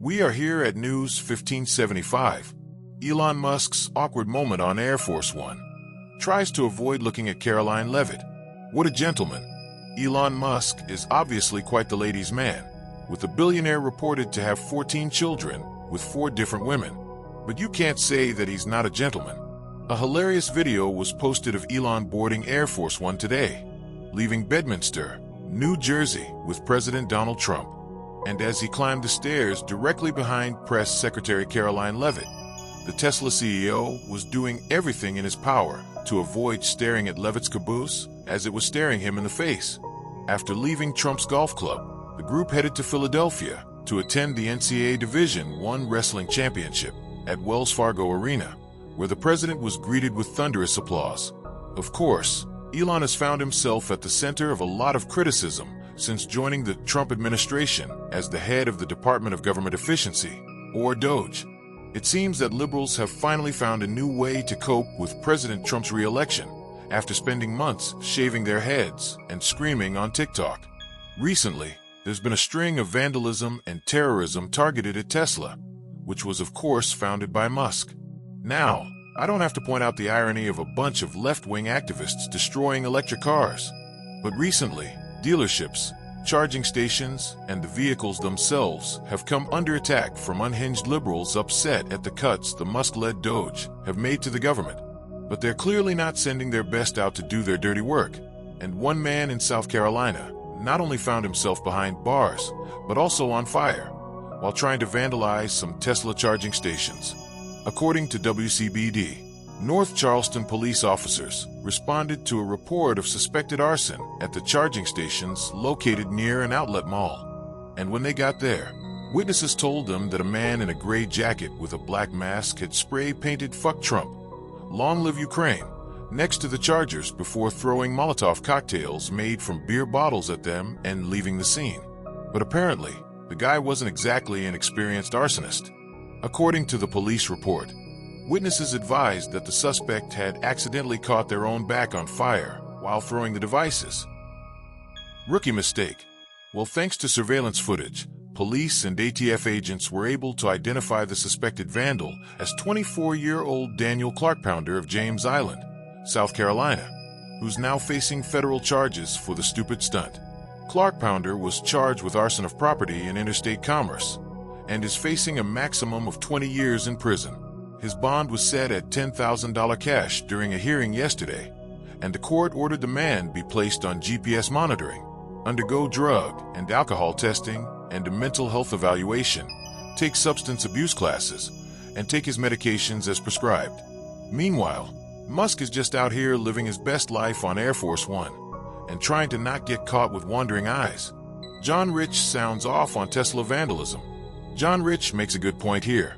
We are here at News 1575. Elon Musk's awkward moment on Air Force One. Tries to avoid looking at Karoline Leavitt. What a gentleman. Elon Musk is obviously quite the ladies' man, with the billionaire reported to have 14 children with 4 different women. But you can't say that he's not a gentleman. A hilarious video was posted of Elon boarding Air Force One today, leaving Bedminster, New Jersey, with President Donald Trump. And as he climbed the stairs directly behind Press Secretary Karoline Leavitt, the Tesla CEO was doing everything in his power to avoid staring at Levitt's caboose as it was staring him in the face. After leaving Trump's golf club, the group headed to Philadelphia to attend the NCAA Division I Wrestling Championship at Wells Fargo Arena, where the president was greeted with thunderous applause. Of course, Elon has found himself at the center of a lot of criticism since joining the Trump administration as the head of the Department of Government Efficiency, or DOGE. It seems that liberals have finally found a new way to cope with President Trump's re-election after spending months shaving their heads and screaming on TikTok. Recently, there's been a string of vandalism and terrorism targeted at Tesla, which was of course founded by Musk. Now, I don't have to point out the irony of a bunch of left-wing activists destroying electric cars. But recently, dealerships, charging stations, and the vehicles themselves have come under attack from unhinged liberals upset at the cuts the Musk-led DOGE have made to the government. But they're clearly not sending their best out to do their dirty work. And one man in South Carolina not only found himself behind bars, but also on fire, while trying to vandalize some Tesla charging stations. According to WCBD, North Charleston police officers responded to a report of suspected arson at the charging stations located near an outlet mall. And when they got there, witnesses told them that a man in a gray jacket with a black mask had spray-painted "Fuck Trump, Long Live Ukraine" next to the chargers before throwing Molotov cocktails made from beer bottles at them and leaving the scene. But apparently, the guy wasn't exactly an experienced arsonist. According to the police report, witnesses advised that the suspect had accidentally caught their own back on fire while throwing the devices. Rookie mistake. Well, thanks to surveillance footage, police and ATF agents were able to identify the suspected vandal as 24-year-old Daniel Clark-Pounder of James Island, South Carolina, who's now facing federal charges for the stupid stunt. Clark-Pounder was charged with arson of property in interstate commerce and is facing a maximum of 20 years in prison. His bond was set at $10,000 cash during a hearing yesterday, and the court ordered the man be placed on GPS monitoring, undergo drug and alcohol testing and a mental health evaluation, take substance abuse classes, and take his medications as prescribed. Meanwhile, Musk is just out here living his best life on Air Force One and trying to not get caught with wandering eyes. John Rich sounds off on Tesla vandalism. John Rich makes a good point here.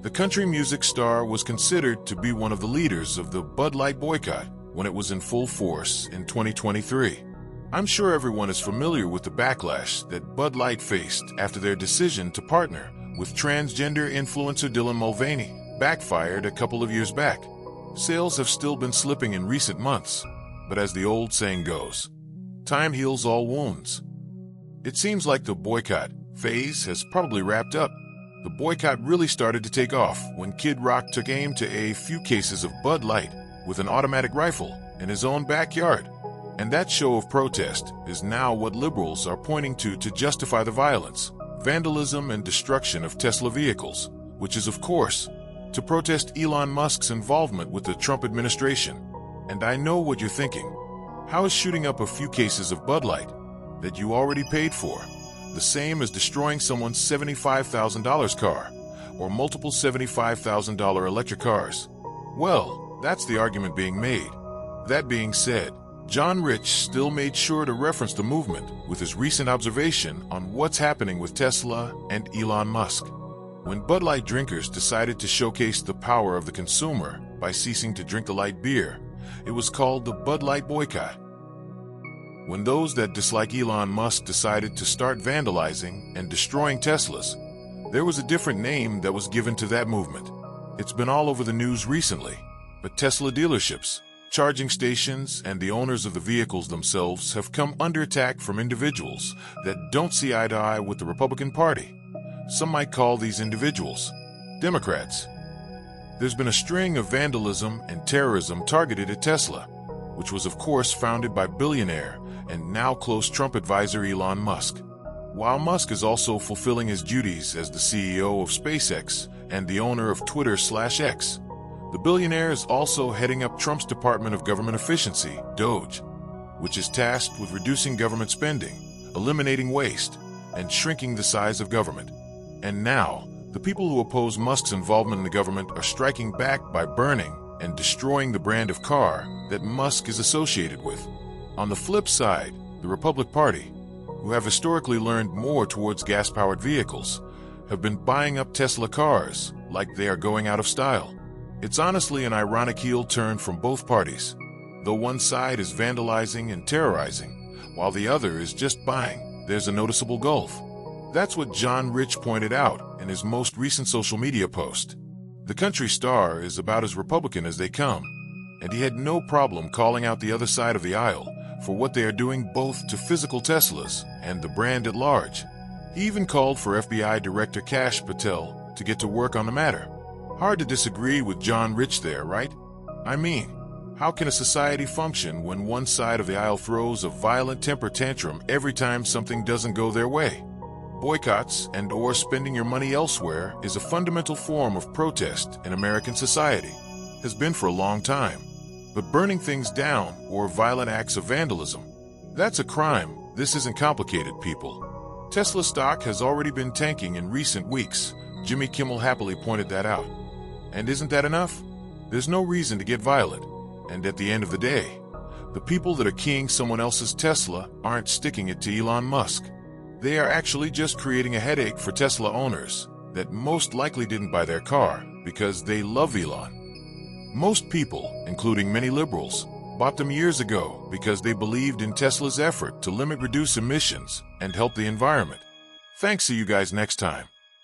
The country music star was considered to be one of the leaders of the Bud Light boycott when it was in full force in 2023. I'm sure everyone is familiar with the backlash that Bud Light faced after their decision to partner with transgender influencer Dylan Mulvaney backfired a couple of years back. Sales have still been slipping in recent months, but as the old saying goes, time heals all wounds. It seems like the boycott phase has probably wrapped up. The boycott really started to take off when Kid Rock took aim to a few cases of Bud Light with an automatic rifle in his own backyard. And that show of protest is now what liberals are pointing to justify the violence, vandalism, and destruction of Tesla vehicles, which is, of course, to protest Elon Musk's involvement with the Trump administration. And I know what you're thinking. How is shooting up a few cases of Bud Light that you already paid for the same as destroying someone's $75,000 car or multiple $75,000 electric cars? Well, that's the argument being made. That being said, John Rich still made sure to reference the movement with his recent observation on what's happening with Tesla and Elon Musk. When Bud Light drinkers decided to showcase the power of the consumer by ceasing to drink the light beer, it was called the Bud Light boycott. When those that dislike Elon Musk decided to start vandalizing and destroying Teslas, there was a different name that was given to that movement. It's been all over the news recently, but Tesla dealerships, charging stations, and the owners of the vehicles themselves have come under attack from individuals that don't see eye to eye with the Republican Party, some might call these individuals Democrats. There's been a string of vandalism and terrorism targeted at Tesla, which was of course founded by billionaire and now close Trump advisor Elon Musk. While Musk is also fulfilling his duties as the CEO of SpaceX and the owner of Twitter/X, the billionaire is also heading up Trump's Department of Government Efficiency, DOGE, which is tasked with reducing government spending, eliminating waste, and shrinking the size of government. And now, the people who oppose Musk's involvement in the government are striking back by burning and destroying the brand of car that Musk is associated with. On the flip side, the Republican Party, who have historically leaned more towards gas-powered vehicles, have been buying up Tesla cars like they are going out of style. It's honestly an ironic heel turn from both parties. Though one side is vandalizing and terrorizing, while the other is just buying, there's a noticeable gulf. That's what John Rich pointed out in his most recent social media post. The country star is about as Republican as they come, and he had no problem calling out the other side of the aisle for what they are doing both to physical Teslas and the brand at large. He even called for FBI Director Kash Patel to get to work on the matter. Hard to disagree with John Rich there, right? I mean, how can a society function when one side of the aisle throws a violent temper tantrum every time something doesn't go their way? Boycotts and/or spending your money elsewhere is a fundamental form of protest in American society, has been for a long time. But burning things down or violent acts of vandalism, that's a crime. This isn't complicated, people. Tesla stock has already been tanking in recent weeks. Jimmy Kimmel happily pointed that out. And isn't that enough? There's no reason to get violent. And at the end of the day, the people that are keying someone else's Tesla aren't sticking it to Elon Musk. They are actually just creating a headache for Tesla owners that most likely didn't buy their car because they love Elon. Most people, including many liberals, bought them years ago because they believed in Tesla's effort to reduce emissions, and help the environment. Thanks, see you guys next time.